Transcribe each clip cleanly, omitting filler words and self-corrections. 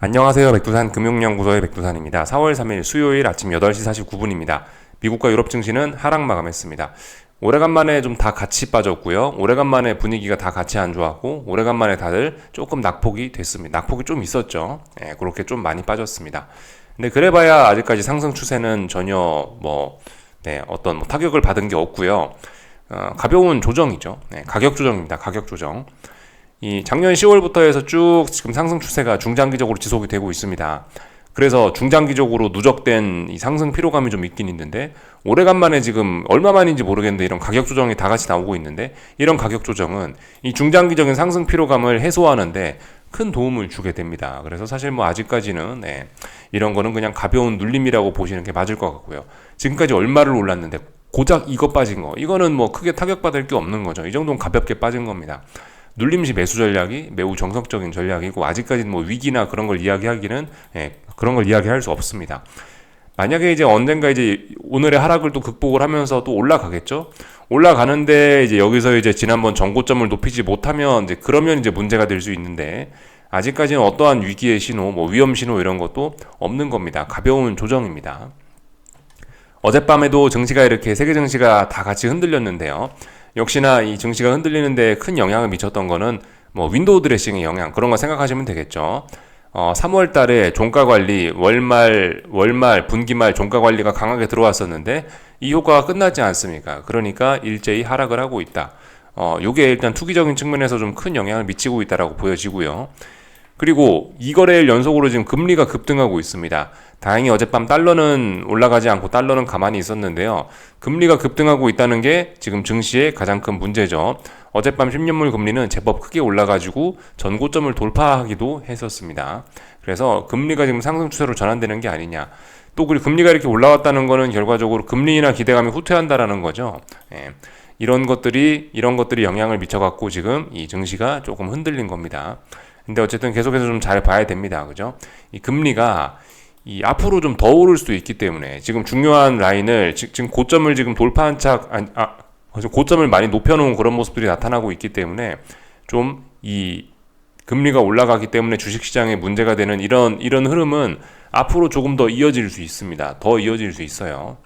안녕하세요. 백두산 금융연구소의 백두산입니다. 4월 3일 수요일 아침 8시 49분입니다. 미국과 유럽 증시는 하락 마감했습니다. 오래간만에 좀 다 같이 빠졌고요. 오래간만에 분위기가 다 같이 안 좋았고, 오래간만에 다들 조금 낙폭이 됐습니다. 낙폭이 좀 있었죠. 그렇게 좀 많이 빠졌습니다. 근데 그래봐야 아직까지 상승 추세는 전혀 어떤 타격을 받은 게 없고요. 가벼운 조정이죠. 가격 조정입니다. 가격 조정. 이 작년 10월부터 해서 쭉 지금 상승 추세가 중장기적으로 지속이 되고 있습니다. 그래서 중장기적으로 누적된 이 상승 피로감이 좀 있긴 있는데, 오래간만에 지금 얼마만인지 모르겠는데 이런 가격 조정이 다 같이 나오고 있는데, 이런 가격 조정은 이 중장기적인 상승 피로감을 해소하는데 큰 도움을 주게 됩니다. 그래서 사실 아직까지는 이런 거는 그냥 가벼운 눌림이라고 보시는 게 맞을 것 같고요. 지금까지 얼마를 올랐는데 고작 이거 빠진 거, 이거는 크게 타격받을 게 없는 거죠. 이 정도는 가볍게 빠진 겁니다. 눌림시 매수 전략이 매우 정석적인 전략이고, 아직까지는 위기나 그런 걸 이야기하기는 그런 걸 이야기할 수 없습니다. 만약에 이제 언젠가 이제 오늘의 하락을 또 극복을 하면서 또 올라가겠죠. 올라가는데 이제 여기서 이제 지난번 전고점을 높이지 못하면 이제 그러면 이제 문제가 될 수 있는데, 아직까지는 어떠한 위기의 신호, 위험 신호 이런 것도 없는 겁니다. 가벼운 조정입니다. 어젯밤에도 증시가 이렇게 세계 증시가 다 같이 흔들렸는데요. 역시나 이 증시가 흔들리는데 큰 영향을 미쳤던 거는 윈도우 드레싱의 영향, 그런 거 생각하시면 되겠죠. 3월 달에 종가 관리, 월말, 분기말 종가 관리가 강하게 들어왔었는데 이 효과가 끝나지 않습니까? 그러니까 일제히 하락을 하고 있다. 요게 일단 투기적인 측면에서 좀 큰 영향을 미치고 있다라고 보여지고요. 그리고 이 거래일 연속으로 지금 금리가 급등하고 있습니다. 다행히 어젯밤 달러는 올라가지 않고 달러는 가만히 있었는데요. 금리가 급등하고 있다는 게 지금 증시의 가장 큰 문제죠. 어젯밤 10년물 금리는 제법 크게 올라가지고 전고점을 돌파하기도 했었습니다. 그래서 금리가 지금 상승 추세로 전환되는 게 아니냐. 또 그리고 금리가 이렇게 올라왔다는 거는 결과적으로 금리나 기대감이 후퇴한다라는 거죠. 이런 것들이 영향을 미쳐갖고 지금 이 증시가 조금 흔들린 겁니다. 근데 어쨌든 계속해서 좀 잘 봐야 됩니다. 그죠? 이 금리가 앞으로 좀 더 오를 수도 있기 때문에 지금 중요한 라인을 지금 고점을 지금 돌파한 고점을 많이 높여놓은 그런 모습들이 나타나고 있기 때문에 좀 이 금리가 올라가기 때문에 주식시장에 문제가 되는 이런 흐름은 앞으로 조금 더 이어질 수 있습니다. 더 이어질 수 있어요.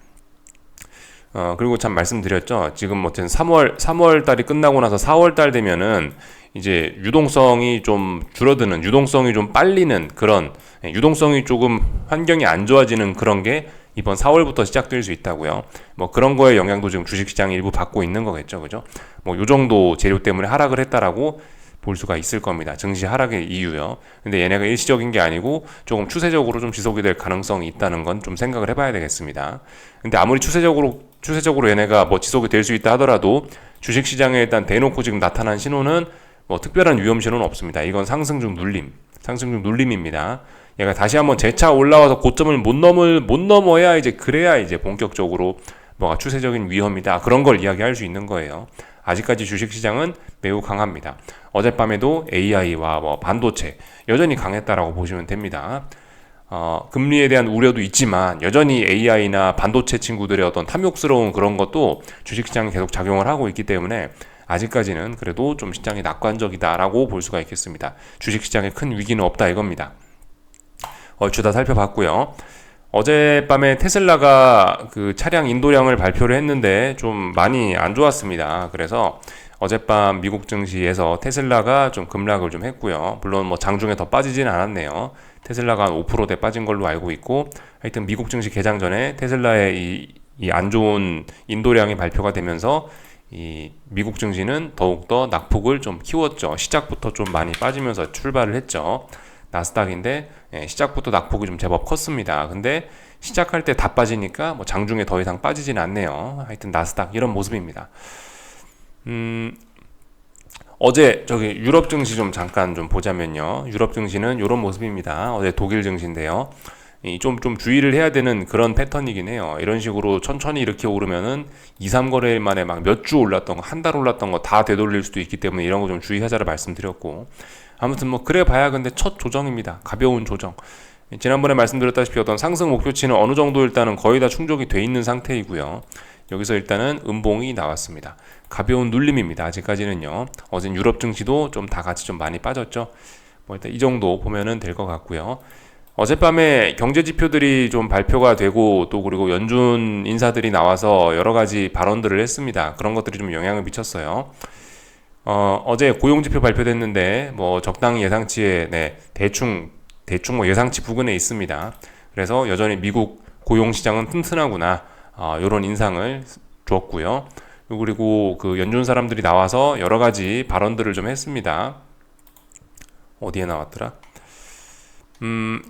그리고 참 말씀드렸죠. 지금 어쨌든 3월 달이 끝나고 나서 4월 달 되면은 이제 유동성이 좀 줄어드는, 유동성이 좀 빨리는 그런, 유동성이 조금 환경이 안 좋아지는 그런 게 이번 4월부터 시작될 수 있다고요. 그런 거에 영향도 지금 주식시장이 일부 받고 있는 거겠죠. 그죠? 요 정도 재료 때문에 하락을 했다라고 볼 수가 있을 겁니다. 증시 하락의 이유요. 근데 얘네가 일시적인 게 아니고 조금 추세적으로 좀 지속이 될 가능성이 있다는 건 좀 생각을 해봐야 되겠습니다. 근데 아무리 추세적으로 얘네가 지속이 될 수 있다 하더라도 주식시장에 일단 대놓고 지금 나타난 신호는 특별한 위험 신호는 없습니다. 이건 상승 중 눌림입니다. 얘가 다시 한번 재차 올라와서 고점을 못 넘어야 그래야 본격적으로 뭐가 추세적인 위험이다, 그런 걸 이야기할 수 있는 거예요. 아직까지 주식시장은 매우 강합니다. 어젯밤에도 AI와 반도체 여전히 강했다라고 보시면 됩니다. 금리에 대한 우려도 있지만 여전히 AI나 반도체 친구들의 어떤 탐욕스러운 그런 것도 주식시장에 계속 작용을 하고 있기 때문에 아직까지는 그래도 좀 시장이 낙관적이다라고 볼 수가 있겠습니다. 주식시장에 큰 위기는 없다 이겁니다. 얼추 다 살펴봤고요. 어젯밤에 테슬라가 그 차량 인도량을 발표를 했는데 좀 많이 안 좋았습니다. 그래서 어젯밤 미국 증시에서 테슬라가 좀 급락을 좀 했고요. 물론 장중에 더 빠지진 않았네요. 테슬라가 한 5%대 빠진 걸로 알고 있고, 하여튼 미국 증시 개장 전에 테슬라의 이 안 좋은 인도량이 발표가 되면서 이 미국 증시는 더욱더 낙폭을 좀 키웠죠. 시작부터 좀 많이 빠지면서 출발을 했죠. 나스닥인데 시작부터 낙폭이 좀 제법 컸습니다. 근데 시작할 때 다 빠지니까 장중에 더 이상 빠지진 않네요. 하여튼 나스닥 이런 모습입니다. 어제 유럽 증시 좀 잠깐 좀 보자면요. 유럽 증시는 이런 모습입니다. 어제 독일 증시인데요. 좀 주의를 해야 되는 그런 패턴이긴 해요. 이런 식으로 천천히 이렇게 오르면은 2, 3거래일 만에 막 몇 주 올랐던 거, 한 달 올랐던 거 다 되돌릴 수도 있기 때문에 이런 거 좀 주의하자를 말씀드렸고, 아무튼 그래 봐야 근데 첫 조정입니다. 가벼운 조정. 지난번에 말씀드렸다시피 어떤 상승 목표치는 어느 정도 일단은 거의 다 충족이 돼 있는 상태이고요. 여기서 일단은 음봉이 나왔습니다. 가벼운 눌림입니다. 아직까지는요. 어젠 유럽 증시도 좀 다 같이 좀 많이 빠졌죠. 뭐 일단 이 정도 보면은 될 것 같고요. 어젯밤에 경제 지표들이 좀 발표가 되고 또 그리고 연준 인사들이 나와서 여러 가지 발언들을 했습니다. 그런 것들이 좀 영향을 미쳤어요. 어제 고용 지표 발표됐는데 뭐 적당히 예상치에 네, 대충 뭐 예상치 부근에 있습니다. 그래서 여전히 미국 고용 시장은 튼튼하구나. 이런 인상을 주었고요. 그리고 그 연준 사람들이 나와서 여러 가지 발언들을 좀 했습니다. 어디에 나왔더라?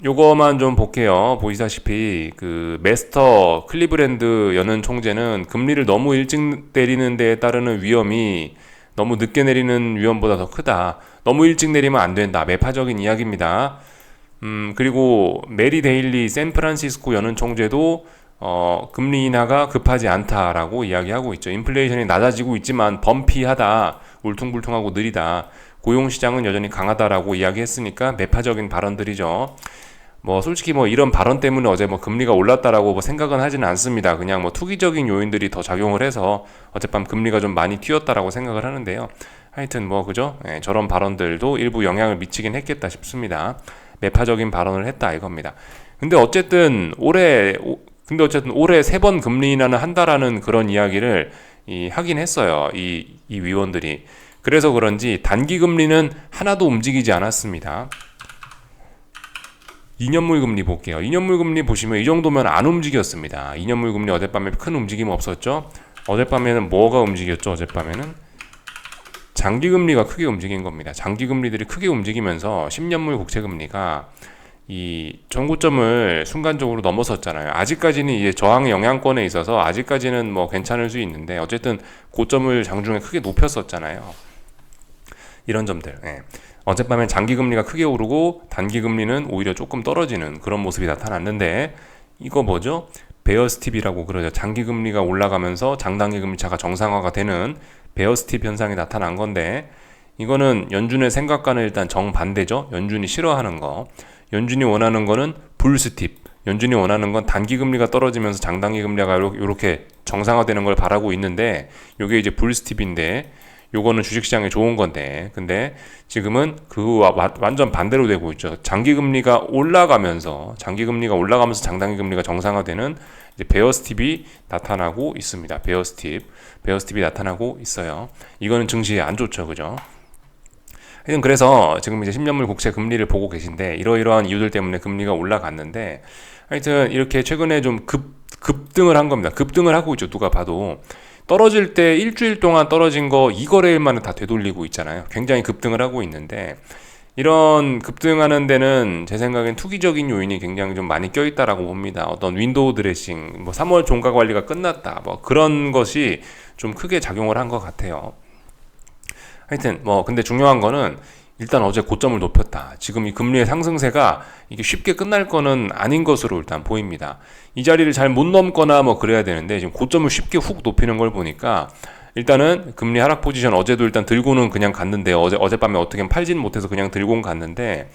요거만 좀 볼게요. 보시다시피 그 메스터 클리브랜드 연은 총재는 금리를 너무 일찍 내리는 데에 따르는 위험이 너무 늦게 내리는 위험보다 더 크다. 너무 일찍 내리면 안 된다. 매파적인 이야기입니다. 그리고 메리 데일리 샌프란시스코 연은 총재도 금리 인하가 급하지 않다라고 이야기하고 있죠. 인플레이션이 낮아지고 있지만 범피하다, 울퉁불퉁하고 느리다. 고용시장은 여전히 강하다라고 이야기했으니까 매파적인 발언들이죠. 뭐 솔직히 뭐 이런 발언 때문에 어제 뭐 금리가 올랐다라고 뭐 생각은 하지는 않습니다. 그냥 뭐 투기적인 요인들이 더 작용을 해서 어젯밤 금리가 좀 많이 튀었다라고 생각을 하는데요. 하여튼 뭐 그죠? 예, 저런 발언들도 일부 영향을 미치긴 했겠다 싶습니다. 매파적인 발언을 했다 이겁니다. 근데 어쨌든 올해 3번 금리 인하는 한다라는 그런 이야기를 하긴 했어요. 이 위원들이. 그래서 그런지 단기 금리는 하나도 움직이지 않았습니다. 2년물 금리 볼게요. 2년물 금리 보시면 이 정도면 안 움직였습니다. 2년물 금리 어젯밤에 큰 움직임 없었죠? 어젯밤에는 뭐가 움직였죠? 어젯밤에는 장기 금리가 크게 움직인 겁니다. 장기 금리들이 크게 움직이면서 10년물 국채 금리가 이 전고점을 순간적으로 넘어섰잖아요. 아직까지는 이제 저항의 영향권에 있어서 아직까지는 뭐 괜찮을 수 있는데 어쨌든 고점을 장중에 크게 높였었잖아요. 이런 점들. 예. 어젯밤엔 장기 금리가 크게 오르고 단기 금리는 오히려 조금 떨어지는 그런 모습이 나타났는데 이거 뭐죠? 베어 스팁이라고 그러죠. 장기 금리가 올라가면서 장단기 금리 차가 정상화가 되는 베어 스팁 현상이 나타난 건데 이거는 연준의 생각과는 일단 정반대죠. 연준이 싫어하는 거. 연준이 원하는 거는 불 스팁. 연준이 원하는 건 단기 금리가 떨어지면서 장단기 금리가 이렇게 정상화되는 걸 바라고 있는데 요게 이제 불 스팁인데 요거는 주식시장에 좋은 건데 근데 지금은 그와 완전 반대로 되고 있죠. 장기 금리가 올라가면서 장단기 금리가 정상화되는 이제 베어 스팁이 나타나고 있습니다. 베어 스팁이 나타나고 있어요. 이거는 증시에 안 좋죠. 그죠? 하여튼 그래서 지금 이제 10년물 국채 금리를 보고 계신데 이러이러한 이유들 때문에 금리가 올라갔는데 하여튼 이렇게 최근에 좀 급등을 한 겁니다. 급등을 하고 있죠. 누가 봐도. 떨어질 때 일주일 동안 떨어진 거 2거래일 만에 다 되돌리고 있잖아요. 굉장히 급등을 하고 있는데 이런 급등하는 데는 제 생각엔 투기적인 요인이 굉장히 좀 많이 껴있다라고 봅니다. 어떤 윈도우 드레싱, 뭐 3월 종가 관리가 끝났다, 뭐 그런 것이 좀 크게 작용을 한 것 같아요. 하여튼 뭐 근데 중요한 거는 일단 어제 고점을 높였다. 지금 이 금리의 상승세가 이게 쉽게 끝날 거는 아닌 것으로 일단 보입니다. 이 자리를 잘 못 넘거나 뭐 그래야 되는데 지금 고점을 쉽게 훅 높이는 걸 보니까 일단은 금리 하락 포지션 어제도 일단 들고는 그냥 갔는데 어젯밤에 어떻게 팔진 못해서 그냥 들고는 갔는데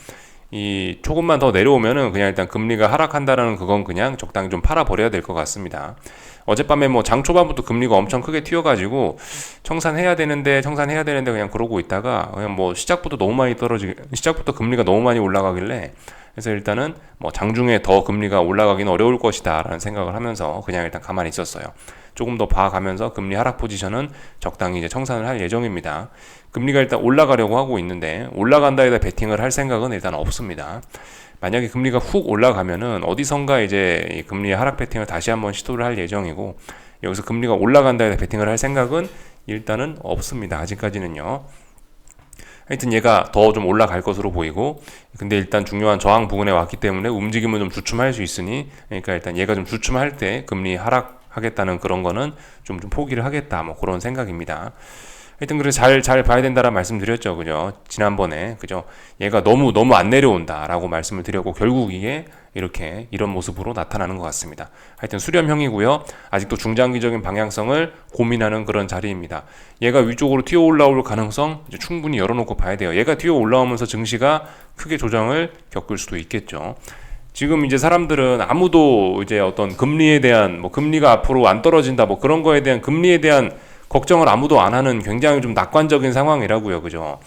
이 조금만 더 내려오면은 그냥 일단 금리가 하락한다라는 그건 그냥 적당히 좀 팔아버려야 될 것 같습니다. 어젯밤에 뭐 장 초반부터 금리가 엄청 크게 튀어가지고 청산해야 되는데 그냥 그러고 있다가 그냥 뭐 시작부터 금리가 너무 많이 올라가길래 그래서 일단은 뭐 장중에 더 금리가 올라가기는 어려울 것이다 라는 생각을 하면서 그냥 일단 가만히 있었어요. 조금 더 봐가면서 금리 하락 포지션은 적당히 이제 청산을 할 예정입니다. 금리가 일단 올라가려고 하고 있는데 올라간다에다 베팅을 할 생각은 일단 없습니다. 만약에 금리가 훅 올라가면은 어디선가 이제 이 금리의 하락 베팅을 다시 한번 시도를 할 예정이고 여기서 금리가 올라간다에다 베팅을 할 생각은 일단은 없습니다. 아직까지는요. 하여튼 얘가 더 좀 올라갈 것으로 보이고 근데 일단 중요한 저항 부근에 왔기 때문에 움직임은 좀 주춤할 수 있으니 그러니까 일단 얘가 좀 주춤할 때 금리 하락하겠다는 그런 거는 좀 포기를 하겠다 뭐 그런 생각입니다. 하여튼 그래서 잘 봐야 된다라는 말씀 드렸죠. 그죠? 지난번에. 그죠? 얘가 너무 안 내려온다라고 말씀을 드렸고 결국 이게 이런 모습으로 나타나는 것 같습니다. 하여튼 수렴형이고요. 아직도 중장기적인 방향성을 고민하는 그런 자리입니다. 얘가 위쪽으로 튀어 올라올 가능성 이제 충분히 열어놓고 봐야 돼요. 얘가 튀어 올라오면서 증시가 크게 조정을 겪을 수도 있겠죠. 지금 이제 사람들은 아무도 이제 어떤 금리에 대한 뭐 금리가 앞으로 안 떨어진다 뭐 그런 거에 대한 금리에 대한 걱정을 아무도 안 하는 굉장히 좀 낙관적인 상황이라고요. 그죠?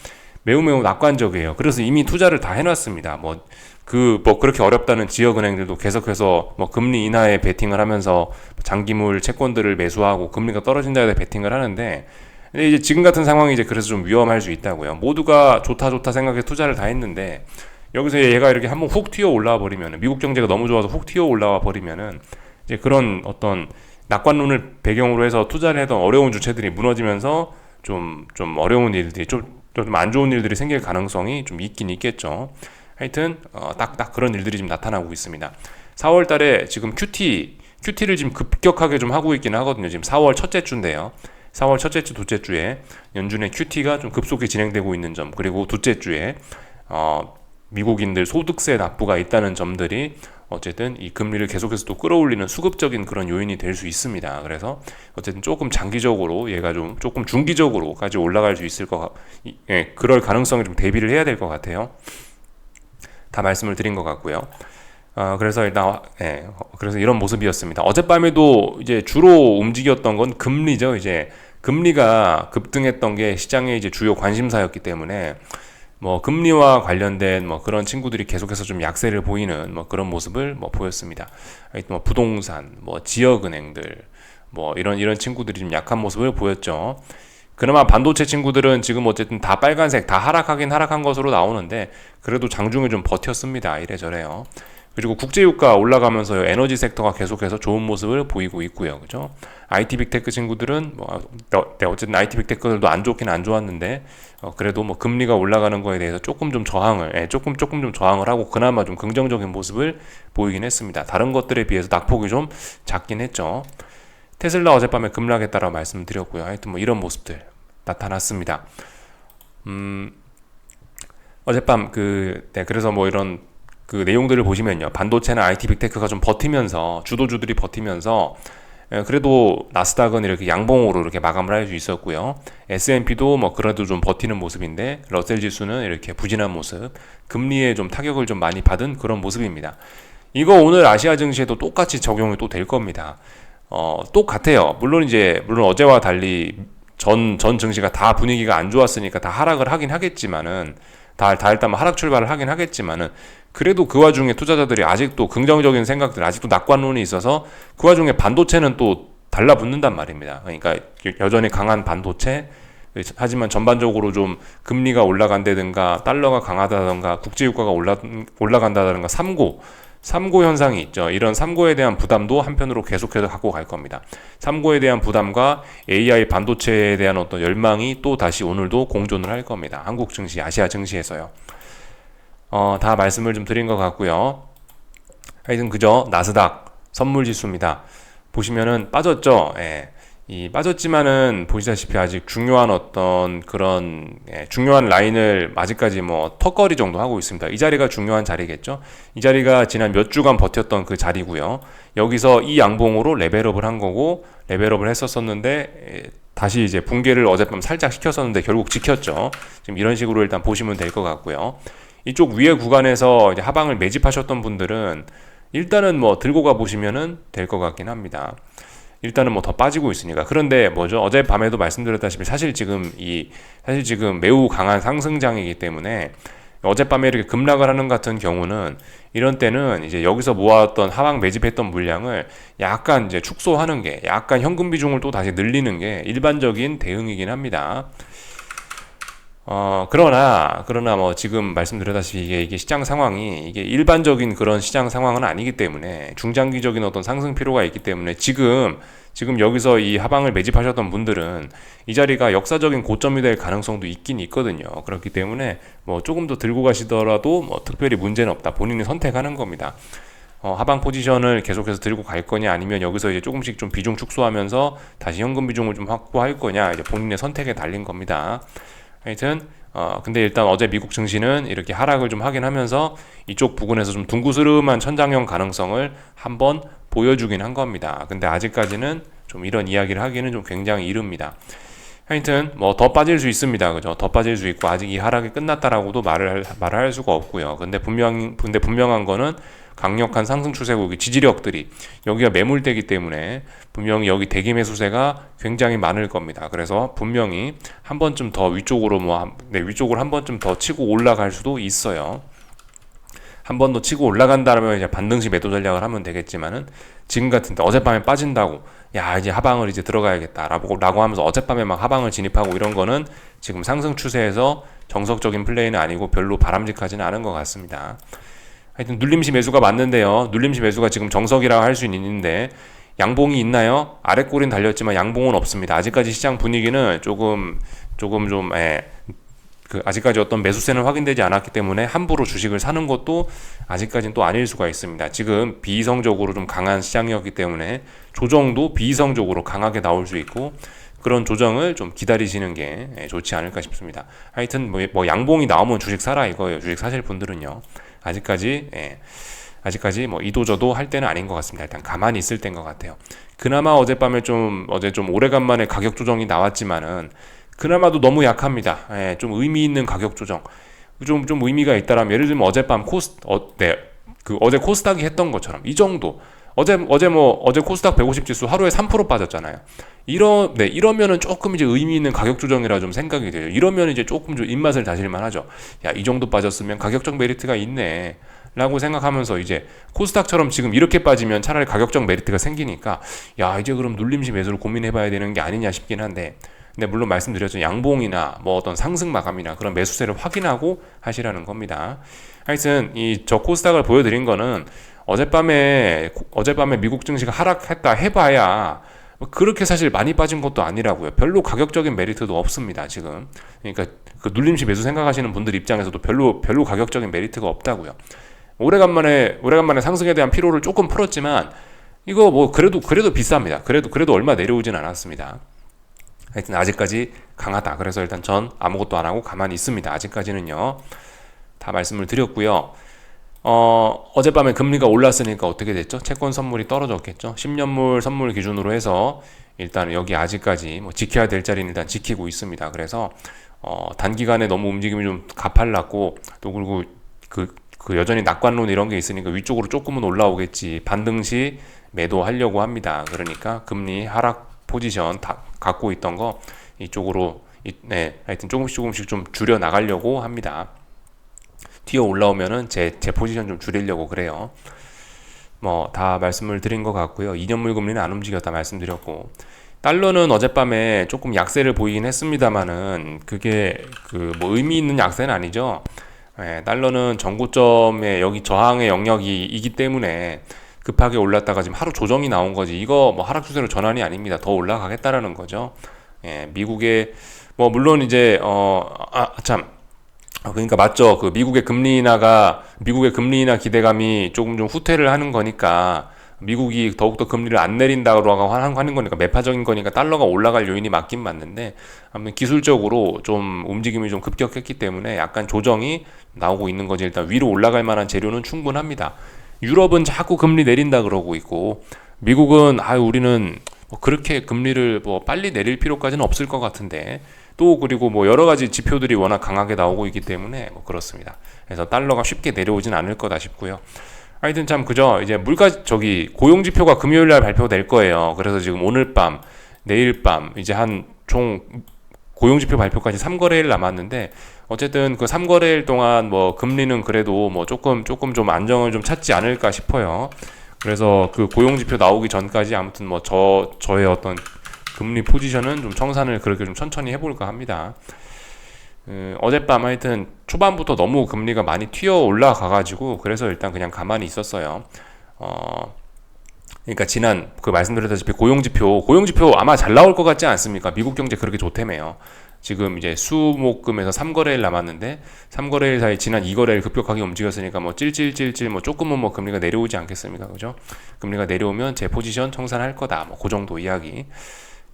매우 매우 낙관적이에요. 그래서 이미 투자를 다 해놨습니다. 뭐 그렇게 어렵다는 지역은행들도 계속해서 뭐 금리 인하에 베팅을 하면서 장기물 채권들을 매수하고 금리가 떨어진다에 대해 베팅을 하는데, 근데 이제 지금 같은 상황이 이제 그래서 좀 위험할 수 있다고요. 모두가 좋다 생각해 투자를 다 했는데 여기서 얘가 이렇게 한번 훅 튀어 올라와 버리면, 미국 경제가 너무 좋아서 훅 튀어 올라와 버리면은 이제 그런 어떤 낙관론을 배경으로 해서 투자를 했던 어려운 주체들이 무너지면서 좀 어려운 일들이 좀 안 좋은 일들이 생길 가능성이 좀 있긴 있겠죠. 하여튼 딱 그런 일들이 지금 나타나고 있습니다. 4월 달에 지금 QT를 지금 급격하게 좀 하고 있긴 하거든요. 지금 4월 첫째 주인데요. 4월 첫째 주, 둘째 주에 연준의 QT가 좀 급속히 진행되고 있는 점, 그리고 둘째 주에 미국인들 소득세 납부가 있다는 점들이 어쨌든 이 금리를 계속해서 또 끌어올리는 수급적인 그런 요인이 될 수 있습니다. 그래서 어쨌든 조금 장기적으로 얘가 좀 조금 중기적으로까지 올라갈 수 있을 그럴 가능성이 좀 대비를 해야 될 것 같아요. 다 말씀을 드린 것 같고요. 그래서 일단 그래서 이런 모습이었습니다. 어젯밤에도 이제 주로 움직였던 건 금리죠. 이제 금리가 급등했던 게 시장의 이제 주요 관심사였기 때문에 뭐 금리와 관련된 뭐 그런 친구들이 계속해서 좀 약세를 보이는 뭐 그런 모습을 뭐 보였습니다. 뭐 부동산, 뭐 지역은행들, 뭐 이런 친구들이 좀 약한 모습을 보였죠. 그나마 반도체 친구들은 지금 어쨌든 다 빨간색, 다 하락한 것으로 나오는데 그래도 장중에 좀 버텼습니다. 이래저래요. 그리고 국제유가 올라가면서 에너지 섹터가 계속해서 좋은 모습을 보이고 있고요. 그죠? IT 빅테크 친구들은 어쨌든 IT 빅테크들도 안 좋긴 안 좋았는데 그래도 뭐 금리가 올라가는 거에 대해서 조금 좀 저항을 하고 그나마 좀 긍정적인 모습을 보이긴 했습니다. 다른 것들에 비해서 낙폭이 좀 작긴 했죠. 테슬라 어젯밤에 급락했다라고 말씀드렸고요. 하여튼 뭐 이런 모습들 나타났습니다. 어젯밤 그래서 뭐 이런 그 내용들을 보시면요. 반도체나 IT 빅테크가 좀 버티면서, 주도주들이 버티면서, 그래도 나스닥은 이렇게 양봉으로 이렇게 마감을 할 수 있었고요. S&P도 뭐 그래도 좀 버티는 모습인데, 러셀 지수는 이렇게 부진한 모습, 금리에 좀 타격을 좀 많이 받은 그런 모습입니다. 이거 오늘 아시아 증시에도 똑같이 적용이 또 될 겁니다. 똑같아요. 물론 어제와 달리 전 증시가 다 분위기가 안 좋았으니까 다 하락을 하긴 하겠지만은, 다 일단 하락 출발을 하긴 하겠지만은, 그래도 그 와중에 투자자들이 아직도 긍정적인 생각들, 아직도 낙관론이 있어서 그 와중에 반도체는 또 달라붙는단 말입니다. 그러니까 여전히 강한 반도체, 하지만 전반적으로 좀 금리가 올라간다든가 달러가 강하다든가 국제유가가 올라간다든가 삼고 현상이 있죠. 이런 삼고에 대한 부담도 한편으로 계속해서 갖고 갈 겁니다. 삼고에 대한 부담과 AI 반도체에 대한 어떤 열망이 또 다시 오늘도 공존을 할 겁니다. 한국 증시, 아시아 증시에서요. 다 말씀을 좀 드린 것 같고요. 하여튼 그저 나스닥 선물 지수입니다. 보시면은 빠졌죠. 빠졌지만은 보시다시피 아직 중요한 어떤 그런 중요한 라인을 아직까지 뭐 턱걸이 정도 하고 있습니다. 이 자리가 중요한 자리겠죠. 이 자리가 지난 몇 주간 버텼던 그 자리고요. 여기서 이 양봉으로 레벨업을 한 거고, 레벨업을 했었었는데 다시 이제 붕괴를 어젯밤 살짝 시켰었는데 결국 지켰죠. 지금 이런 식으로 일단 보시면 될 것 같고요. 이쪽 위에 구간에서 이제 하방을 매집하셨던 분들은 일단은 뭐 들고 가 보시면은 될 것 같긴 합니다. 일단은 뭐 더 빠지고 있으니까. 그런데 뭐죠? 어젯밤에도 말씀드렸다시피 사실 지금 매우 강한 상승장이기 때문에 어젯밤에 이렇게 급락을 하는 같은 경우는 이런 때는 이제 여기서 모았던 하방 매집했던 물량을 약간 이제 축소하는 게, 약간 현금 비중을 또 다시 늘리는 게 일반적인 대응이긴 합니다. 그러나 뭐 지금 말씀드렸다시피 이게 시장 상황이 이게 일반적인 그런 시장 상황은 아니기 때문에 중장기적인 어떤 상승 필요가 있기 때문에 지금 여기서 이 하방을 매집하셨던 분들은 이 자리가 역사적인 고점이 될 가능성도 있긴 있거든요. 그렇기 때문에 뭐 조금 더 들고 가시더라도 뭐 특별히 문제는 없다. 본인이 선택하는 겁니다. 하방 포지션을 계속해서 들고 갈 거냐, 아니면 여기서 이제 조금씩 좀 비중 축소하면서 다시 현금 비중을 좀 확보할 거냐, 이제 본인의 선택에 달린 겁니다. 하여튼 근데 일단 어제 미국 증시는 이렇게 하락을 좀 하긴 하면서 이쪽 부근에서 좀 둥그스름한 천장형 가능성을 한번 보여주긴 한 겁니다. 근데 아직까지는 좀 이런 이야기를 하기는 좀 굉장히 이릅니다. 하여튼 뭐 더 빠질 수 있습니다. 그죠? 더 빠질 수 있고 아직 이 하락이 끝났다라고도 말을 할 수가 없고요. 근데 분명한 거는 강력한 상승 추세고 지지력들이 여기가 매물대기 때문에 분명히 여기 대기 매수세가 굉장히 많을 겁니다. 그래서 분명히 한 번쯤 더 위쪽으로 위쪽으로 한 번쯤 더 치고 올라갈 수도 있어요. 한 번 더 치고 올라간다면 이제 반등시 매도 전략을 하면 되겠지만은 지금 같은데 어젯밤에 빠진다고 야 이제 하방을 이제 들어가야겠다라고 하면서 어젯밤에 막 하방을 진입하고 이런 거는 지금 상승 추세에서 정석적인 플레이는 아니고 별로 바람직하지는 않은 것 같습니다. 하여튼 눌림시 매수가 맞는데요. 눌림시 매수가 지금 정석이라고 할 수는 있는데 양봉이 있나요? 아래 꼬리는 달렸지만 양봉은 없습니다. 아직까지 시장 분위기는 조금 좀 아직까지 어떤 매수세는 확인되지 않았기 때문에 함부로 주식을 사는 것도 아직까지는 또 아닐 수가 있습니다. 지금 비이성적으로 좀 강한 시장이었기 때문에 조정도 비이성적으로 강하게 나올 수 있고 그런 조정을 좀 기다리시는 게 좋지 않을까 싶습니다. 하여튼 뭐 양봉이 나오면 주식 사라 이거예요. 주식 사실 분들은요. 아직까지 뭐 이도저도 할 때는 아닌 것 같습니다. 일단 가만히 있을 때인 것 같아요. 그나마 어제 좀 오래간만에 가격 조정이 나왔지만은 그나마도 너무 약합니다. 좀 의미 있는 가격 조정. 좀 의미가 있다라면 예를 들면 어젯밤 어제 코스닥이 했던 것처럼 이 정도. 어제 코스닥 150 지수 하루에 3% 빠졌잖아요. 이러면은 조금 이제 의미 있는 가격 조정이라 좀 생각이 돼요. 이러면 이제 조금 좀 입맛을 다질만 하죠. 야, 이 정도 빠졌으면 가격적 메리트가 있네. 라고 생각하면서 이제 코스닥처럼 지금 이렇게 빠지면 차라리 가격적 메리트가 생기니까 야, 이제 그럼 눌림시 매수를 고민해봐야 되는 게 아니냐 싶긴 한데 근데 물론 말씀드렸죠. 양봉이나 뭐 어떤 상승 마감이나 그런 매수세를 확인하고 하시라는 겁니다. 하여튼 저 코스닥을 보여드린 거는 어젯밤에 미국 증시가 하락했다 해봐야 그렇게 사실 많이 빠진 것도 아니라고요. 별로 가격적인 메리트도 없습니다. 지금 그러니까 그 눌림시 매수 생각하시는 분들 입장에서도 별로 가격적인 메리트가 없다고요. 오래간만에 상승에 대한 피로를 조금 풀었지만 이거 뭐 그래도 비쌉니다. 그래도 얼마 내려오진 않았습니다. 하여튼 아직까지 강하다. 그래서 일단 전 아무것도 안 하고 가만히 있습니다. 아직까지는요. 다 말씀을 드렸고요. 어젯밤에 금리가 올랐으니까 어떻게 됐죠? 채권 선물이 떨어졌겠죠? 10년물 선물 기준으로 해서 일단 여기 아직까지 뭐 지켜야 될 자리는 일단 지키고 있습니다. 그래서 단기간에 너무 움직임이 좀 가팔랐고 또 그리고 그 여전히 낙관론 이런 게 있으니까 위쪽으로 조금은 올라오겠지. 반등시 매도하려고 합니다. 그러니까 금리 하락 포지션 다 갖고 있던 거 이쪽으로 하여튼 조금씩 좀 줄여 나가려고 합니다. 튀어 올라오면은 제 포지션 좀 줄이려고 그래요. 뭐 다 말씀을 드린 것 같고요. 2년물 금리는 안 움직였다 말씀드렸고 달러는 어젯밤에 조금 약세를 보이긴 했습니다만은 그게 뭐 의미 있는 약세는 아니죠. 달러는 전고점에 여기 저항의 영역이기 때문에 급하게 올랐다가 지금 하루 조정이 나온 거지. 이거 뭐 하락 추세로 전환이 아닙니다. 더 올라가겠다라는 거죠. 미국의 뭐 물론 이제 그러니까 맞죠. 그 미국의 금리 인하 기대감이 조금 좀 후퇴를 하는 거니까 미국이 더욱더 금리를 안 내린다고 하는 거니까 매파적인 거니까 달러가 올라갈 요인이 맞긴 맞는데 아무튼 기술적으로 좀 움직임이 좀 급격했기 때문에 약간 조정이 나오고 있는 거지. 일단 위로 올라갈 만한 재료는 충분합니다. 유럽은 자꾸 금리 내린다 그러고 있고 미국은 우리는 뭐 그렇게 금리를 뭐 빨리 내릴 필요까지는 없을 것 같은데 또 그리고 뭐 여러 가지 지표들이 워낙 강하게 나오고 있기 때문에 뭐 그렇습니다. 그래서 달러가 쉽게 내려오진 않을 거다 싶고요. 하여튼 참 그죠. 이제 고용 지표가 금요일 날 발표될 거예요. 그래서 지금 오늘 밤, 내일 밤 이제 한 총 고용 지표 발표까지 3거래일 남았는데 어쨌든 그 3거래일 동안 뭐 금리는 그래도 뭐 조금 좀 안정을 좀 찾지 않을까 싶어요. 그래서 그 고용 지표 나오기 전까지 아무튼 뭐 저의 어떤 금리 포지션은 좀 청산을 그렇게 좀 천천히 해볼까 합니다. 어젯밤 하여튼 초반부터 너무 금리가 많이 튀어 올라가가지고 그래서 일단 그냥 가만히 있었어요. 그러니까 지난 말씀드렸다시피 고용지표 아마 잘 나올 것 같지 않습니까? 미국 경제 그렇게 좋다며요. 지금 이제 수목금에서 3거래일 남았는데 3거래일 사이 지난 2거래일 급격하게 움직였으니까 뭐 찔찔 뭐 조금은 뭐 금리가 내려오지 않겠습니까? 그죠? 금리가 내려오면 제 포지션 청산할 거다. 뭐 그 정도 이야기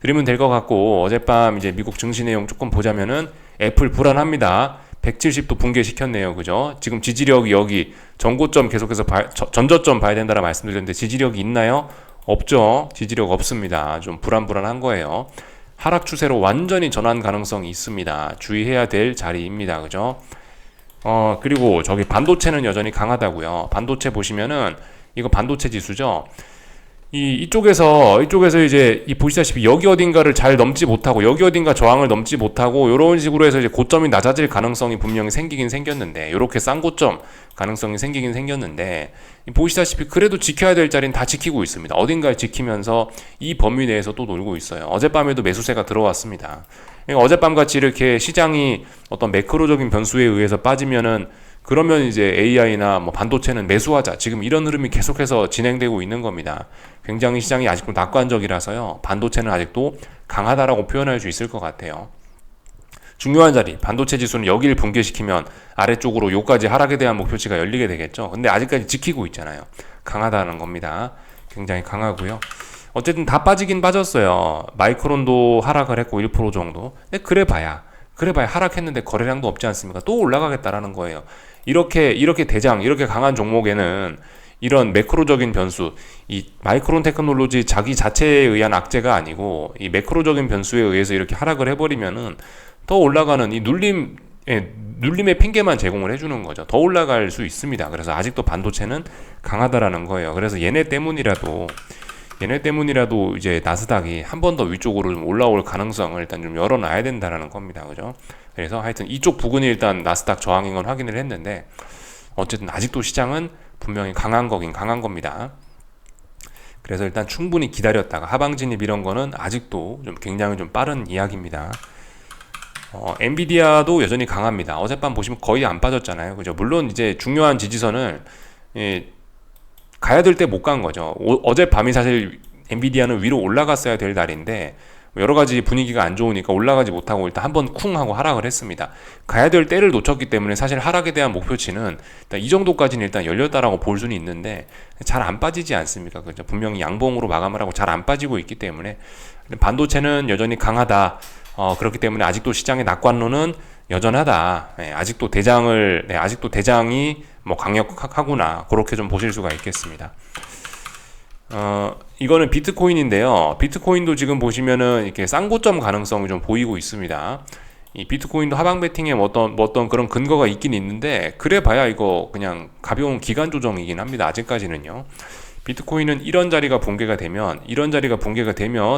드리면 될 것 같고 어젯밤 이제 미국 증시 내용 조금 보자면은 애플 불안합니다. 170도 붕괴시켰네요. 그죠? 지금 지지력이 여기 전고점 계속해서 전저점 봐야 된다라 말씀드렸는데 지지력이 있나요? 없죠. 지지력 없습니다. 좀 불안한 거예요. 하락 추세로 완전히 전환 가능성이 있습니다. 주의해야 될 자리입니다. 그죠? 그리고 저기 반도체는 여전히 강하다고요. 반도체 보시면은 이거 반도체 지수죠. 이쪽에서 이제 보시다시피 여기 어딘가를 잘 넘지 못하고 여기 어딘가 저항을 넘지 못하고 이런 식으로 해서 이제 고점이 낮아질 가능성이 분명히 생기긴 생겼는데, 이렇게 싼 고점 가능성이 생기긴 생겼는데, 보시다시피 그래도 지켜야 될 자리는 다 지키고 있습니다. 어딘가에 지키면서 이 범위 내에서 또 놀고 있어요. 어젯밤에도 매수세가 들어왔습니다. 그러니까 어젯밤 같이 이렇게 시장이 어떤 매크로적인 변수에 의해서 빠지면은, 그러면 이제 AI나 뭐 반도체는 매수하자, 지금 이런 흐름이 계속해서 진행되고 있는 겁니다. 굉장히 시장이 아직도 낙관적이라서요, 반도체는 아직도 강하다라고 표현할 수 있을 것 같아요. 중요한 자리, 반도체 지수는 여기를 붕괴시키면 아래쪽으로 요까지 하락에 대한 목표치가 열리게 되겠죠. 근데 아직까지 지키고 있잖아요. 강하다는 겁니다. 굉장히 강하고요. 어쨌든 다 빠지긴 빠졌어요. 마이크론도 하락을 했고 1% 정도. 근데 그래봐야 하락했는데 거래량도 없지 않습니까? 또 올라가겠다라는 거예요. 이렇게 이렇게 강한 종목에는 이런 매크로적인 변수, 이 마이크론 테크놀로지 자기 자체에 의한 악재가 아니고 이 매크로적인 변수에 의해서 이렇게 하락을 해버리면은 더 올라가는 이 눌림의 핑계만 제공을 해주는 거죠. 더 올라갈 수 있습니다. 그래서 아직도 반도체는 강하다라는 거예요. 그래서 얘네 때문이라도 이제 나스닥이 한 번 더 위쪽으로 좀 올라올 가능성을 일단 좀 열어놔야 된다라는 겁니다. 그죠? 그래서 하여튼 이쪽 부근이 일단 나스닥 저항인 건 확인을 했는데, 어쨌든 아직도 시장은 분명히 강한 겁니다. 그래서 일단 충분히 기다렸다가 하방 진입 이런 거는 아직도 좀 굉장히 좀 빠른 이야기입니다. 엔비디아도 여전히 강합니다. 어젯밤 보시면 거의 안 빠졌잖아요. 그죠? 물론 이제 중요한 지지선을 가야 될 때 못 간 거죠. 어젯밤이 사실 엔비디아는 위로 올라갔어야 될 날인데 여러 가지 분위기가 안 좋으니까 올라가지 못하고 일단 한번 쿵 하고 하락을 했습니다. 가야 될 때를 놓쳤기 때문에 사실 하락에 대한 목표치는 일단 이 정도까지는 일단 열렸다라고 볼 수는 있는데 잘 안 빠지지 않습니까? 그죠? 분명히 양봉으로 마감을 하고 잘 안 빠지고 있기 때문에 반도체는 여전히 강하다. 그렇기 때문에 아직도 시장의 낙관론은 여전하다. 아직도 대장이 뭐 강력하구나. 그렇게 좀 보실 수가 있겠습니다. 이거는 비트코인인데요. 비트코인도 지금 보시면은 이렇게 쌍고점 가능성이 좀 보이고 있습니다. 이 비트코인도 하방 베팅에 어떤 그런 근거가 있긴 있는데, 그래봐야 이거 그냥 가벼운 기간 조정이긴 합니다. 아직까지는요. 비트코인은 이런 자리가 붕괴가 되면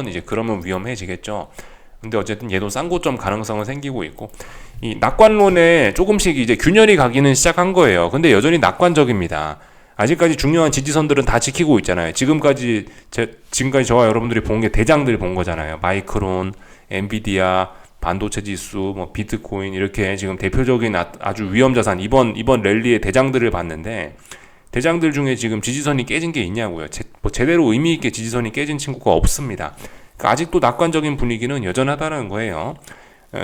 이제 그러면 위험해지겠죠. 근데 어쨌든 얘도 쌍고점 가능성은 생기고 있고, 이 낙관론에 조금씩 이제 균열이 가기는 시작한 거예요. 근데 여전히 낙관적입니다. 아직까지 중요한 지지선들은 다 지키고 있잖아요. 지금까지 저와 여러분들이 본 게 대장들 본 거잖아요. 마이크론, 엔비디아, 반도체 지수, 뭐 비트코인, 이렇게 지금 대표적인 아주 위험 자산, 이번 랠리의 대장들을 봤는데, 대장들 중에 지금 지지선이 깨진 게 있냐고요. 제대로 의미 있게 지지선이 깨진 친구가 없습니다. 그러니까 아직도 낙관적인 분위기는 여전하다는 거예요.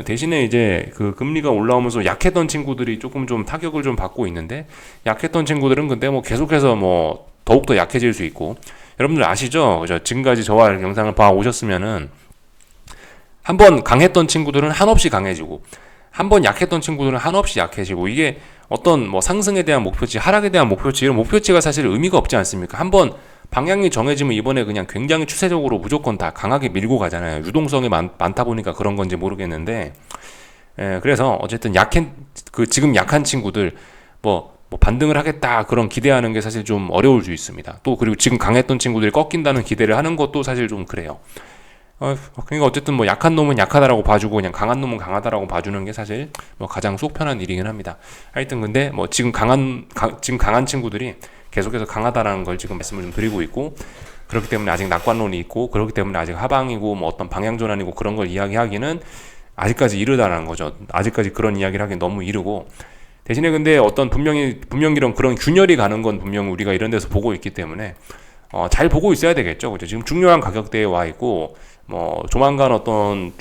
대신에 이제 그 금리가 올라오면서 약했던 친구들이 조금 좀 타격을 좀 받고 있는데, 약했던 친구들은 근데 뭐 계속해서 뭐 더욱더 약해질 수 있고, 여러분들 아시죠? 그죠? 지금까지 저와 영상을 봐 오셨으면은 한번 강했던 친구들은 한없이 강해지고, 한번 약했던 친구들은 한없이 약해지고, 이게 어떤 뭐 상승에 대한 목표치, 하락에 대한 목표치, 이런 목표치가 사실 의미가 없지 않습니까? 한번 방향이 정해지면 이번에 그냥 굉장히 추세적으로 무조건 다 강하게 밀고 가잖아요. 유동성이 많다 보니까 그런 건지 모르겠는데, 그래서 어쨌든 지금 약한 친구들 뭐 반등을 하겠다 그런 기대하는 게 사실 좀 어려울 수 있습니다. 또 그리고 지금 강했던 친구들이 꺾인다는 기대를 하는 것도 사실 좀 그래요. 그러니까 어쨌든 뭐 약한 놈은 약하다라고 봐주고 그냥 강한 놈은 강하다라고 봐주는 게 사실 뭐 가장 속 편한 일이긴 합니다. 하여튼 근데 뭐 지금 강한 친구들이 계속해서 강하다라는 걸 지금 말씀을 좀 드리고 있고, 그렇기 때문에 아직 낙관론이 있고, 그렇기 때문에 아직 하방이고 뭐 어떤 방향 전환이고 그런 걸 이야기하기는 아직까지 이르다라는 거죠. 아직까지 그런 이야기를 하기 너무 이르고, 대신에 근데 어떤 분명히 그런 균열이 가는 건 분명히 우리가 이런 데서 보고 있기 때문에 잘 보고 있어야 되겠죠. 그죠? 지금 중요한 가격대에 와 있고, 뭐 조만간 어떤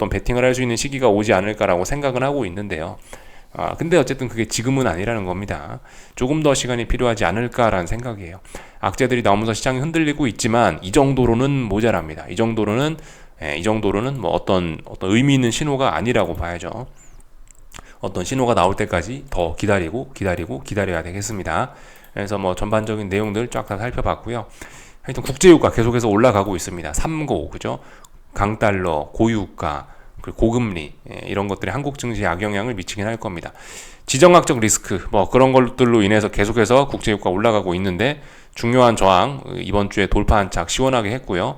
베팅을 할 수 있는 시기가 오지 않을까라고 생각은 하고 있는데요. 근데 어쨌든 그게 지금은 아니라는 겁니다. 조금 더 시간이 필요하지 않을까라는 생각이에요. 악재들이 나오면서 시장이 흔들리고 있지만 이 정도로는 모자랍니다. 이 정도로는 뭐 어떤 의미 있는 신호가 아니라고 봐야죠. 어떤 신호가 나올 때까지 더 기다려야 되겠습니다. 그래서 뭐 전반적인 내용들 쫙 다 살펴봤고요. 하여튼 국제유가 계속해서 올라가고 있습니다. 3고, 그죠? 강달러, 고유가, 그리고 고금리 이런 것들이 한국 증시에 악영향을 미치긴 할 겁니다. 지정학적 리스크 뭐 그런 것들로 인해서 계속해서 국제유가 올라가고 있는데 중요한 저항 이번 주에 돌파한 착 시원하게 했고요.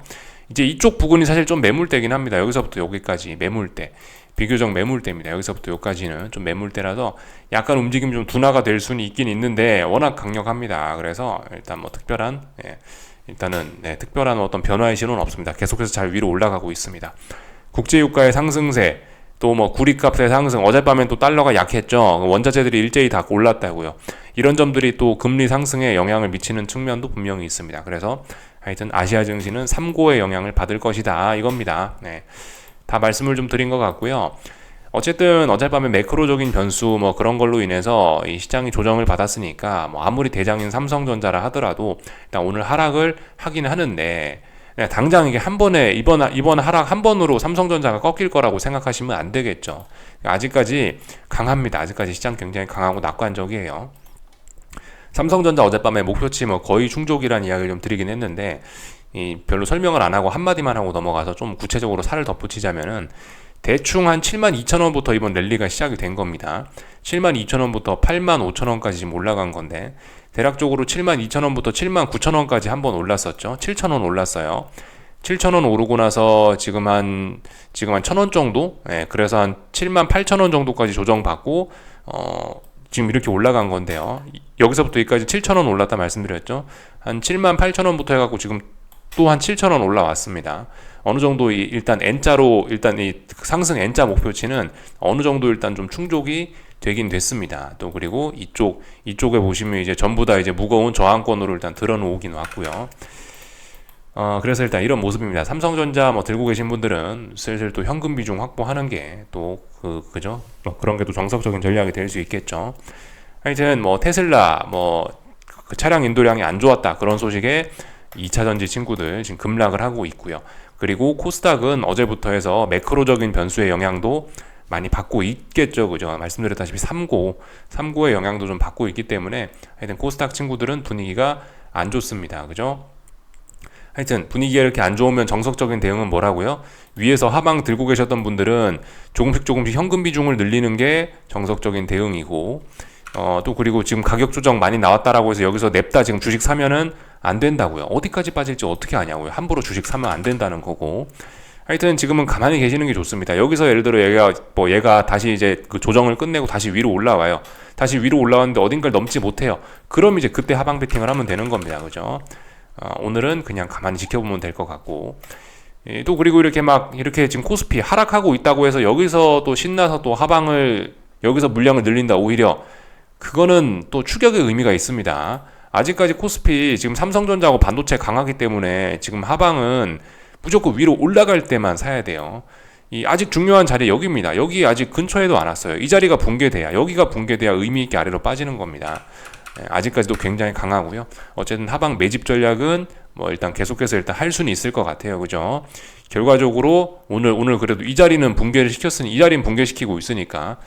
이제 이쪽 부분이 사실 좀 매물대긴 합니다. 여기서부터 여기까지 매물대, 비교적 매물대입니다. 여기서부터 여기까지는 좀 매물대라서 약간 움직임 좀 둔화가 될 수는 있긴 있는데 워낙 강력합니다. 그래서 일단 뭐 특별한 특별한 어떤 변화의 신호는 없습니다. 계속해서 잘 위로 올라가고 있습니다. 국제유가의 상승세, 또 뭐 구리값의 상승, 어젯밤엔 또 달러가 약했죠. 원자재들이 일제히 다 올랐다고요. 이런 점들이 또 금리 상승에 영향을 미치는 측면도 분명히 있습니다. 그래서 하여튼 아시아 증시는 3고의 영향을 받을 것이다 이겁니다. 다 말씀을 좀 드린 것 같고요. 어쨌든 어젯밤에 매크로적인 변수 뭐 그런 걸로 인해서 이 시장이 조정을 받았으니까 뭐 아무리 대장인 삼성전자라 하더라도 일단 오늘 하락을 하긴 하는데 당장 이게 한 번에 이번 하락 한 번으로 삼성전자가 꺾일 거라고 생각하시면 안 되겠죠. 아직까지 강합니다. 아직까지 시장 굉장히 강하고 낙관적이에요. 삼성전자 어젯밤에 목표치 뭐 거의 충족이라는 이야기를 좀 드리긴 했는데 별로 설명을 안 하고 한마디만 하고 넘어가서 좀 구체적으로 살을 덧붙이자면은 대충 한 72,000원부터 이번 랠리가 시작이 된 겁니다. 72,000원부터 85,000원까지 지금 올라간 건데 대략적으로 72,000원부터 79,000원까지 한번 올랐었죠. 7,000원 올랐어요. 7,000원 오르고 나서 지금 한 1,000원 정도? 그래서 한 78,000원 정도까지 조정받고 지금 이렇게 올라간 건데요. 여기서부터 여기까지 7,000원 올랐다 말씀드렸죠. 한 78,000원부터 해갖고 지금 또 한 7,000원 올라왔습니다. 어느 정도 일단 N자로 일단 이 상승 N자 목표치는 어느 정도 일단 좀 충족이 되긴 됐습니다. 또 그리고 이쪽에 보시면 이제 전부 다 이제 무거운 저항권으로 일단 들어놓긴 왔고요. 그래서 일단 이런 모습입니다. 삼성전자 뭐 들고 계신 분들은 슬슬 또 현금 비중 확보하는 게 또 그죠? 그런 게 또 정석적인 전략이 될 수 있겠죠. 하여튼 뭐 테슬라 그 차량 인도량이 안 좋았다 그런 소식에 2차전지 친구들 지금 급락을 하고 있고요. 그리고 코스닥은 어제부터 해서 매크로적인 변수의 영향도 많이 받고 있겠죠. 그죠? 말씀드렸다시피 3고의 영향도 좀 받고 있기 때문에 하여튼 코스닥 친구들은 분위기가 안 좋습니다. 그죠? 하여튼 분위기가 이렇게 안 좋으면 정석적인 대응은 뭐라고요? 위에서 하방 들고 계셨던 분들은 조금씩 현금 비중을 늘리는 게 정석적인 대응이고 또 그리고 지금 가격 조정 많이 나왔다라고 해서 여기서 냅다 지금 주식 사면은 안 된다고요. 어디까지 빠질지 어떻게 아냐고요. 함부로 주식 사면 안 된다는 거고. 하여튼 지금은 가만히 계시는 게 좋습니다. 여기서 예를 들어 얘가 다시 이제 그 조정을 끝내고 다시 위로 올라와요. 다시 위로 올라왔는데 어딘가를 넘지 못해요. 그럼 이제 그때 하방 베팅을 하면 되는 겁니다. 그죠? 오늘은 그냥 가만히 지켜보면 될 것 같고. 또 그리고 이렇게 지금 코스피 하락하고 있다고 해서 여기서 또 신나서 또 하방을 여기서 물량을 늘린다 오히려 그거는 또 추격의 의미가 있습니다. 아직까지 코스피 지금 삼성전자하고 반도체 강하기 때문에 지금 하방은 무조건 위로 올라갈 때만 사야 돼요. 이 아직 중요한 자리 여기입니다. 여기 아직 근처에도 안 왔어요. 이 자리가 붕괴돼야 여기가 붕괴돼야 의미 있게 아래로 빠지는 겁니다. 아직까지도 굉장히 강하고요. 어쨌든 하방 매집 전략은 뭐 일단 계속해서 일단 할 수는 있을 것 같아요. 그죠? 결과적으로 오늘 그래도 이 자리는 붕괴를 시켰으니 이 자리는 붕괴시키고 있으니까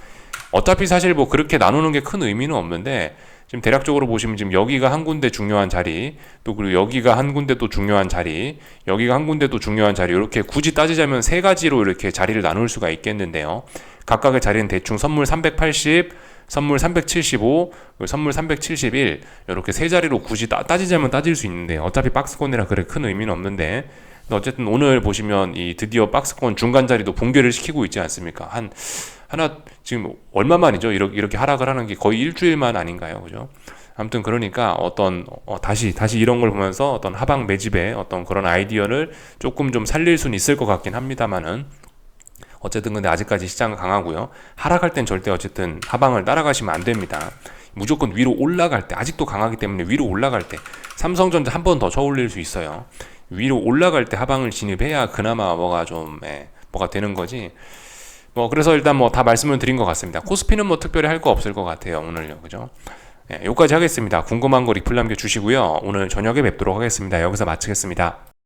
어차피 사실 뭐 그렇게 나누는 게 큰 의미는 없는데 지금 대략적으로 보시면 지금 여기가 한 군데 중요한 자리 또 그리고 여기가 한 군데 또 중요한 자리 여기가 한 군데 또 중요한 자리 이렇게 굳이 따지자면 세 가지로 이렇게 자리를 나눌 수가 있겠는데요. 각각의 자리는 대충 선물 380 선물 375, 선물 371 이렇게 세 자리로 굳이 따지자면 따질 수 있는데 어차피 박스권이라 그래 큰 의미는 없는데 어쨌든 오늘 보시면 이 드디어 박스권 중간 자리도 붕괴를 시키고 있지 않습니까? 하나 지금 얼마만이죠? 이렇게 하락을 하는 게 거의 일주일만 아닌가요? 그죠? 아무튼 그러니까 다시 이런 걸 보면서 어떤 하방 매집의 어떤 그런 아이디어를 조금 좀 살릴 수는 있을 것 같긴 합니다만은 어쨌든 근데 아직까지 시장은 강하고요. 하락할 땐 절대 어쨌든 하방을 따라가시면 안 됩니다. 무조건 위로 올라갈 때 아직도 강하기 때문에 위로 올라갈 때 삼성전자 한 번 더 쳐올릴 수 있어요. 위로 올라갈 때 하방을 진입해야 그나마 뭐가 되는 거지. 그래서 일단 다 말씀을 드린 것 같습니다. 코스피는 특별히 할 거 없을 것 같아요. 오늘요. 그죠? 여기까지 하겠습니다. 궁금한 거 리플 남겨주시고요. 오늘 저녁에 뵙도록 하겠습니다. 여기서 마치겠습니다.